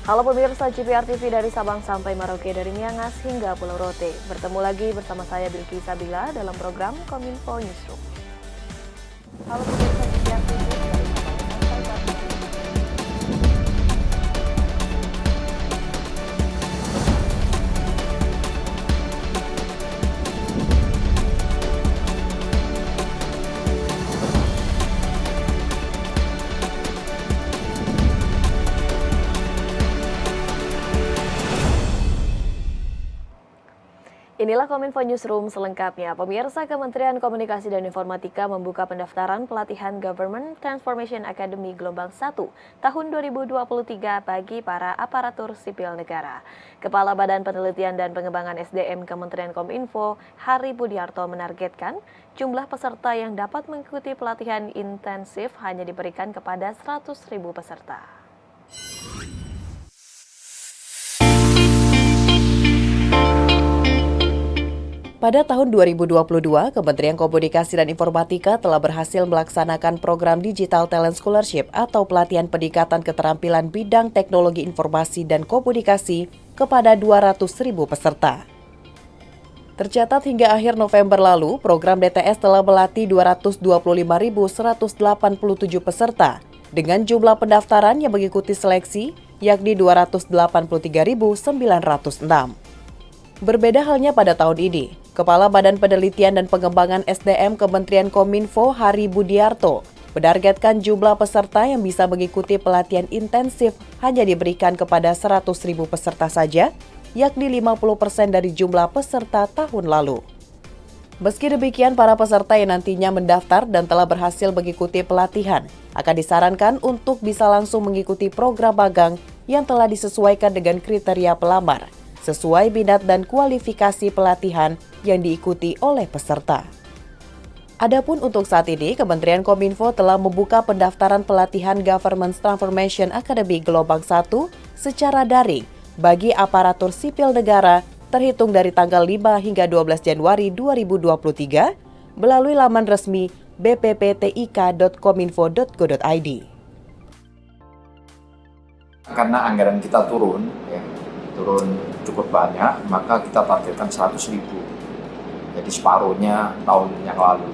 Halo pemirsa GPR TV dari Sabang sampai Merauke, dari Miangas hingga Pulau Rote. Bertemu lagi bersama saya Bilki Sabila dalam program Kominfo Newsroom. Halo pemirsa GPR TV dari Sabang sampai Merauke. Inilah Kominfo Newsroom selengkapnya. Pemirsa, Kementerian Komunikasi dan Informatika membuka pendaftaran pelatihan Government Transformation Academy Gelombang 1 tahun 2023 bagi para aparatur sipil negara. Kepala Badan Penelitian dan Pengembangan SDM Kementerian Kominfo, Hari Budiarto, menargetkan jumlah peserta yang dapat mengikuti pelatihan intensif hanya diberikan kepada 100.000 peserta. Pada tahun 2022, Kementerian Komunikasi dan Informatika telah berhasil melaksanakan program Digital Talent Scholarship atau pelatihan peningkatan keterampilan bidang teknologi informasi dan komunikasi kepada 200.000 peserta. Tercatat hingga akhir November lalu, program DTS telah melatih 225.187 peserta dengan jumlah pendaftaran yang mengikuti seleksi yakni 283.906. Berbeda halnya pada tahun ini, Kepala Badan Penelitian dan Pengembangan SDM Kementerian Kominfo, Hari Budiarto, menargetkan jumlah peserta yang bisa mengikuti pelatihan intensif hanya diberikan kepada 100.000 peserta saja, yakni 50% dari jumlah peserta tahun lalu. Meski demikian, para peserta yang nantinya mendaftar dan telah berhasil mengikuti pelatihan akan disarankan untuk bisa langsung mengikuti program magang yang telah disesuaikan dengan kriteria pelamar, sesuai minat dan kualifikasi pelatihan yang diikuti oleh peserta. Adapun untuk saat ini, Kementerian Kominfo telah membuka pendaftaran pelatihan Government Transformation Academy Gelombang 1 secara daring bagi aparatur sipil negara terhitung dari tanggal 5 hingga 12 Januari 2023 melalui laman resmi bpptik.kominfo.go.id. Karena anggaran kita turun cukup banyak, maka kita targetkan 100.000. Jadi separuhnya tahun yang lalu.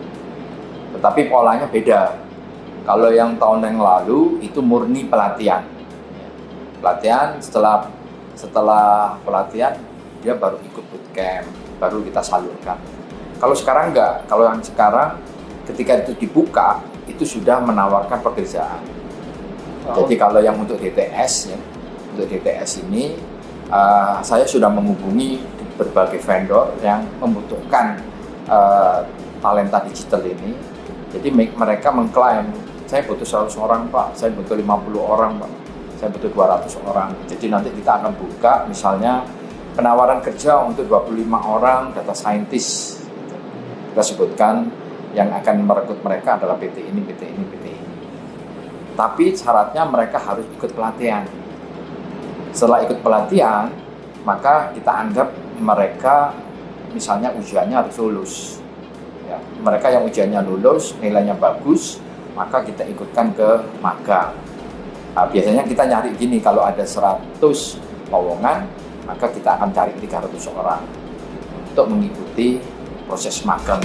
Tetapi polanya beda. Kalau yang tahun yang lalu itu murni pelatihan. Pelatihan setelah pelatihan dia baru ikut bootcamp, baru kita salurkan. Kalau sekarang enggak. Kalau yang sekarang ketika itu dibuka itu sudah menawarkan pekerjaan. Jadi kalau yang untuk DTS untuk DTS ini saya sudah menghubungi berbagai vendor yang membutuhkan talenta digital ini. Jadi mereka mengklaim, saya butuh 100 orang Pak, saya butuh 50 orang Pak, saya butuh 200 orang. Jadi nanti kita akan buka misalnya penawaran kerja untuk 25 orang data scientist. Kita sebutkan yang akan merekrut mereka adalah PT ini, PT ini, PT ini. Tapi syaratnya mereka harus ikut pelatihan. Setelah ikut pelatihan, maka kita anggap mereka misalnya ujiannya harus lulus. Ya, mereka yang ujiannya lulus, nilainya bagus, maka kita ikutkan ke magang. Nah, biasanya kita nyari gini, kalau ada 100 lowongan, maka kita akan cari 300 orang untuk mengikuti proses magang.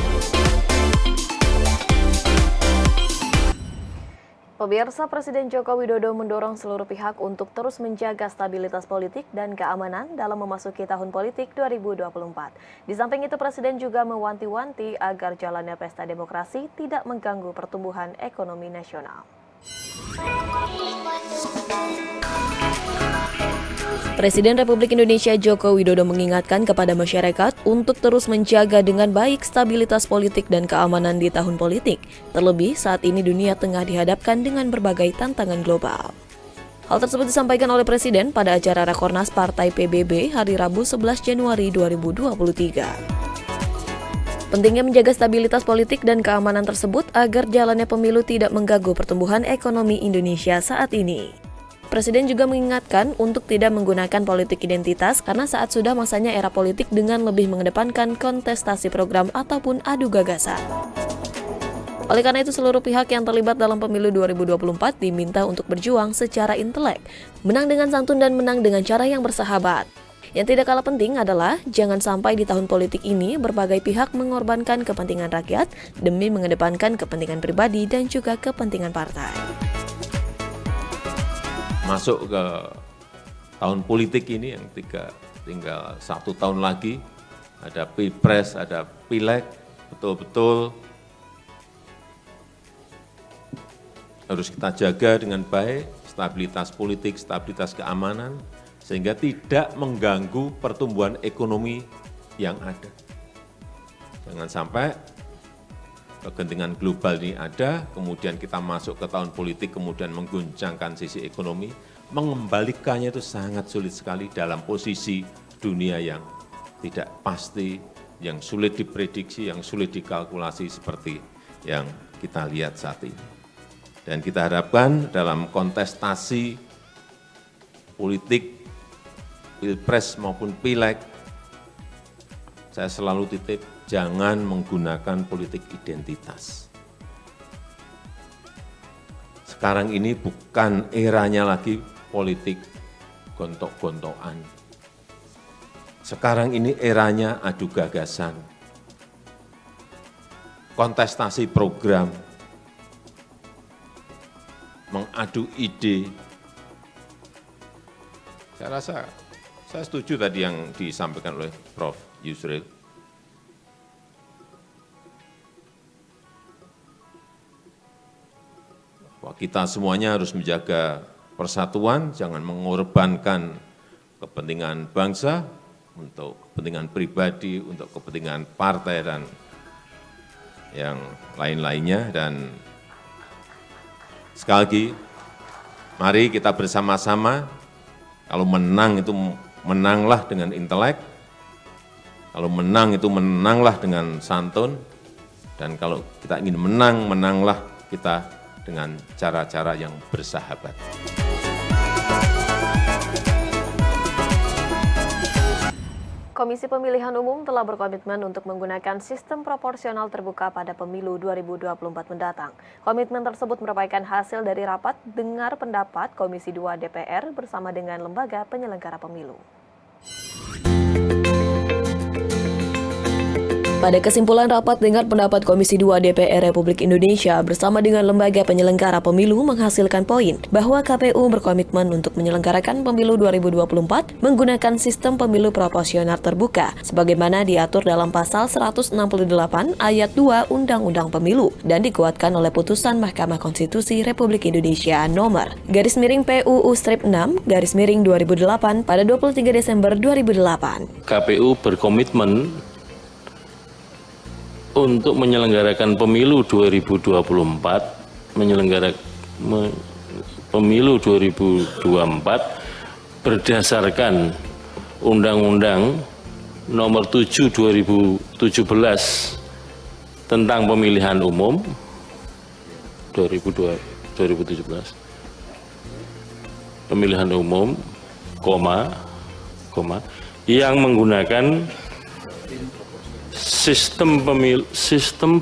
Pemirsa, Presiden Joko Widodo mendorong seluruh pihak untuk terus menjaga stabilitas politik dan keamanan dalam memasuki tahun politik 2024. Di samping itu, Presiden juga mewanti-wanti agar jalannya pesta demokrasi tidak mengganggu pertumbuhan ekonomi nasional. Presiden Republik Indonesia Joko Widodo mengingatkan kepada masyarakat untuk terus menjaga dengan baik stabilitas politik dan keamanan di tahun politik, terlebih saat ini dunia tengah dihadapkan dengan berbagai tantangan global. Hal tersebut disampaikan oleh Presiden pada acara Rakornas Partai PBB hari Rabu 11 Januari 2023. Pentingnya menjaga stabilitas politik dan keamanan tersebut agar jalannya pemilu tidak mengganggu pertumbuhan ekonomi Indonesia saat ini. Presiden juga mengingatkan untuk tidak menggunakan politik identitas karena saat sudah masanya era politik dengan lebih mengedepankan kontestasi program ataupun adu gagasan. Oleh karena itu, seluruh pihak yang terlibat dalam pemilu 2024 diminta untuk berjuang secara intelek, menang dengan santun dan menang dengan cara yang bersahabat. Yang tidak kalah penting adalah jangan sampai di tahun politik ini berbagai pihak mengorbankan kepentingan rakyat demi mengedepankan kepentingan pribadi dan juga kepentingan partai. Masuk ke tahun politik ini yang tinggal 1 tahun lagi, ada Pilpres, ada Pileg, betul-betul harus kita jaga dengan baik stabilitas politik, stabilitas keamanan, sehingga tidak mengganggu pertumbuhan ekonomi yang ada. Jangan sampai kegentingan global ini ada, kemudian kita masuk ke tahun politik, kemudian mengguncangkan sisi ekonomi, mengembalikannya itu sangat sulit sekali dalam posisi dunia yang tidak pasti, yang sulit diprediksi, yang sulit dikalkulasi seperti yang kita lihat saat ini. Dan kita harapkan dalam kontestasi politik, Pilpres maupun Pileg, saya selalu titip, jangan menggunakan politik identitas. Sekarang ini bukan eranya lagi politik gontok-gontokan. Sekarang ini eranya adu gagasan, kontestasi program, mengadu ide. Saya rasa saya setuju tadi yang disampaikan oleh Prof. Yusril. Bahwa kita semuanya harus menjaga persatuan, jangan mengorbankan kepentingan bangsa untuk kepentingan pribadi, untuk kepentingan partai dan yang lain-lainnya. Dan sekali lagi, mari kita bersama-sama, kalau menang itu menanglah dengan intelek, kalau menang itu menanglah dengan santun, dan kalau kita ingin menang, menanglah kita dengan cara-cara yang bersahabat. Komisi Pemilihan Umum telah berkomitmen untuk menggunakan sistem proporsional terbuka pada pemilu 2024 mendatang. Komitmen tersebut merupakan hasil dari rapat dengar pendapat Komisi 2 DPR bersama dengan lembaga penyelenggara pemilu. Pada kesimpulan rapat dengar pendapat Komisi 2 DPR Republik Indonesia bersama dengan lembaga penyelenggara pemilu menghasilkan poin bahwa KPU berkomitmen untuk menyelenggarakan pemilu 2024 menggunakan sistem pemilu proporsional terbuka sebagaimana diatur dalam pasal 168 ayat 2 Undang-Undang Pemilu dan dikuatkan oleh putusan Mahkamah Konstitusi Republik Indonesia nomor /PUU-6/2008 pada 23 Desember 2008. KPU berkomitmen untuk menyelenggarakan pemilu 2024, pemilu 2024 berdasarkan Undang-Undang Nomor 7 2017 tentang pemilihan umum 2017. Pemilihan umum, yang menggunakan sistem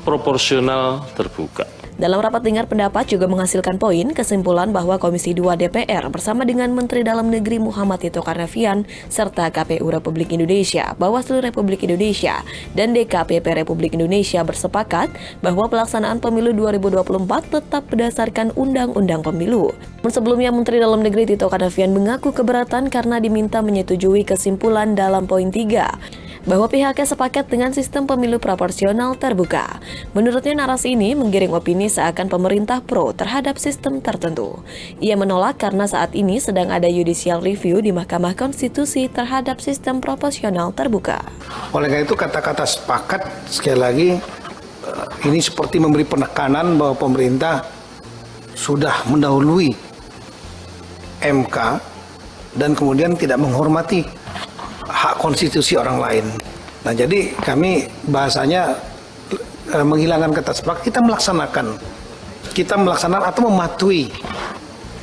proporsional terbuka. Dalam rapat dengar pendapat juga menghasilkan poin kesimpulan bahwa Komisi 2 DPR bersama dengan Menteri Dalam Negeri Muhammad Tito Karnavian serta KPU Republik Indonesia, Bawaslu Republik Indonesia, dan DKPP Republik Indonesia bersepakat bahwa pelaksanaan pemilu 2024 tetap berdasarkan Undang-Undang Pemilu. Sebelumnya, Menteri Dalam Negeri Tito Karnavian mengaku keberatan karena diminta menyetujui kesimpulan dalam poin 3 bahwa pihaknya sepakat dengan sistem pemilu proporsional terbuka. Menurutnya, narasi ini menggiring opini seakan pemerintah pro terhadap sistem tertentu. Ia menolak karena saat ini sedang ada judicial review di Mahkamah Konstitusi terhadap sistem proporsional terbuka. Oleh karena itu, kata-kata sepakat sekali lagi ini seperti memberi penekanan bahwa pemerintah sudah mendahului MK dan kemudian tidak menghormati hak konstitusi orang lain. Nah, jadi kami bahasanya menghilangkan kata sepakat, kita melaksanakan atau mematuhi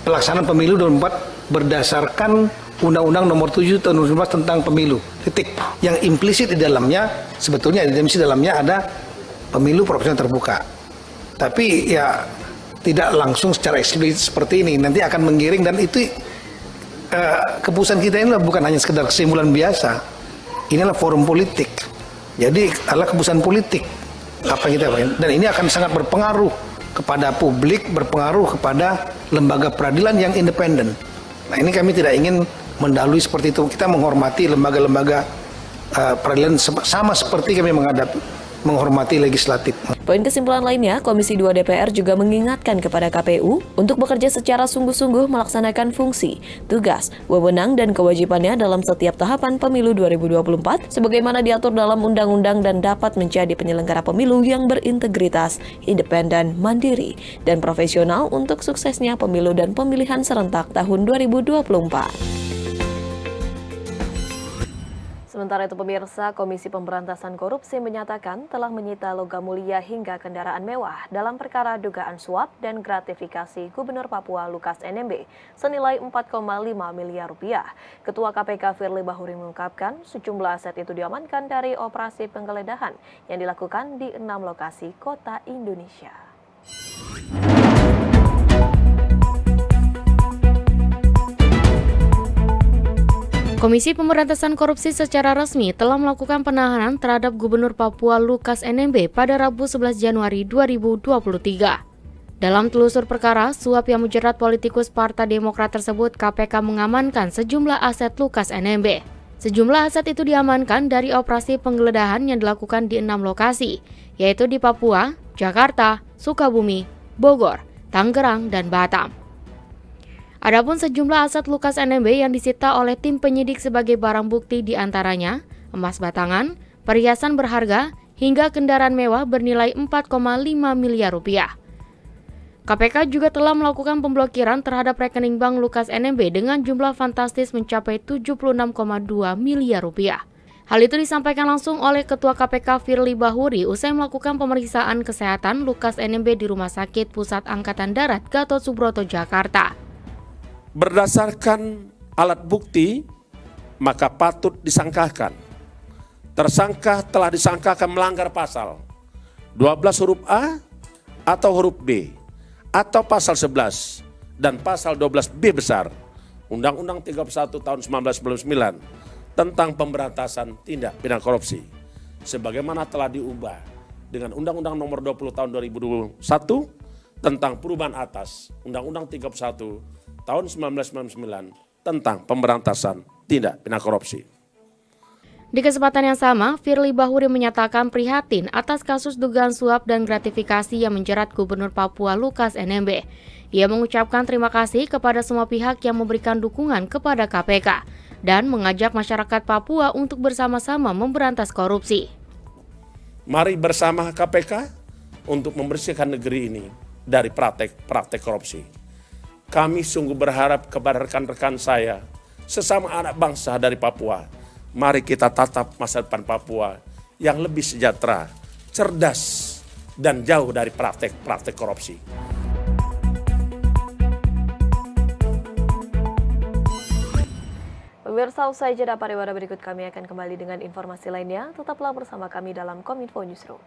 pelaksanaan pemilu 2024 berdasarkan Undang-Undang Nomor 7 Tahun 2015 tentang pemilu. Titik. Yang implisit di dalamnya, sebetulnya di dalamnya ada pemilu proporsional terbuka. Tapi ya tidak langsung secara eksplisit seperti ini. Nanti akan menggiring dan itu keputusan kita ini bukan hanya sekedar kesimpulan biasa. Inilah forum politik. Jadi adalah keputusan politik apa yang kita lakukan. Dan ini akan sangat berpengaruh kepada publik, berpengaruh kepada lembaga peradilan yang independen. Nah ini kami tidak ingin mendahului seperti itu. Kita menghormati lembaga-lembaga peradilan sama seperti kami menghormati legislatif. Poin kesimpulan lainnya, Komisi 2 DPR juga mengingatkan kepada KPU untuk bekerja secara sungguh-sungguh melaksanakan fungsi, tugas, wewenang, dan kewajibannya dalam setiap tahapan pemilu 2024 sebagaimana diatur dalam undang-undang dan dapat menjadi penyelenggara pemilu yang berintegritas, independen, mandiri, dan profesional untuk suksesnya pemilu dan pemilihan serentak tahun 2024. Sementara itu pemirsa, Komisi Pemberantasan Korupsi menyatakan telah menyita logam mulia hingga kendaraan mewah dalam perkara dugaan suap dan gratifikasi Gubernur Papua Lukas NMB senilai 4,5 miliar rupiah. Ketua KPK Firly Bahuri mengungkapkan sejumlah aset itu diamankan dari operasi penggeledahan yang dilakukan di 6 lokasi kota Indonesia. Komisi Pemberantasan Korupsi secara resmi telah melakukan penahanan terhadap Gubernur Papua Lukas NMB pada Rabu 11 Januari 2023. Dalam telusur perkara, suap yang menjerat politikus Partai Demokrat tersebut, KPK mengamankan sejumlah aset Lukas NMB. Sejumlah aset itu diamankan dari operasi penggeledahan yang dilakukan di 6 lokasi, yaitu di Papua, Jakarta, Sukabumi, Bogor, Tangerang, dan Batam. Adapun sejumlah aset Lukas NMB yang disita oleh tim penyidik sebagai barang bukti diantaranya emas batangan, perhiasan berharga, hingga kendaraan mewah bernilai 4,5 miliar rupiah. KPK juga telah melakukan pemblokiran terhadap rekening bank Lukas NMB dengan jumlah fantastis mencapai 76,2 miliar rupiah. Hal itu disampaikan langsung oleh Ketua KPK Firly Bahuri usai melakukan pemeriksaan kesehatan Lukas NMB di Rumah Sakit Pusat Angkatan Darat Gatot Subroto, Jakarta. Berdasarkan alat bukti, maka patut disangkakan. Tersangka telah disangkakan melanggar pasal 12 huruf A atau huruf B, atau pasal 11 dan pasal 12B besar Undang-Undang 31 tahun 1999 tentang pemberantasan tindak pidana korupsi, sebagaimana telah diubah dengan Undang-Undang nomor 20 tahun 2021 tentang perubahan atas Undang-Undang 31 tahun 1999 tentang pemberantasan tindak pidana korupsi. Di kesempatan yang sama, Firly Bahuri menyatakan prihatin atas kasus dugaan suap dan gratifikasi yang menjerat Gubernur Papua Lukas NMB. Ia mengucapkan terima kasih kepada semua pihak yang memberikan dukungan kepada KPK dan mengajak masyarakat Papua untuk bersama-sama memberantas korupsi. Mari bersama KPK untuk membersihkan negeri ini dari praktek korupsi. Kami sungguh berharap kepada rekan-rekan saya, sesama anak bangsa dari Papua, mari kita tatap masa depan Papua yang lebih sejahtera, cerdas, dan jauh dari praktek korupsi. Pemirsa, usai jeda pariwara berikut kami akan kembali dengan informasi lainnya. Tetaplah bersama kami dalam Kominfo Newsroom.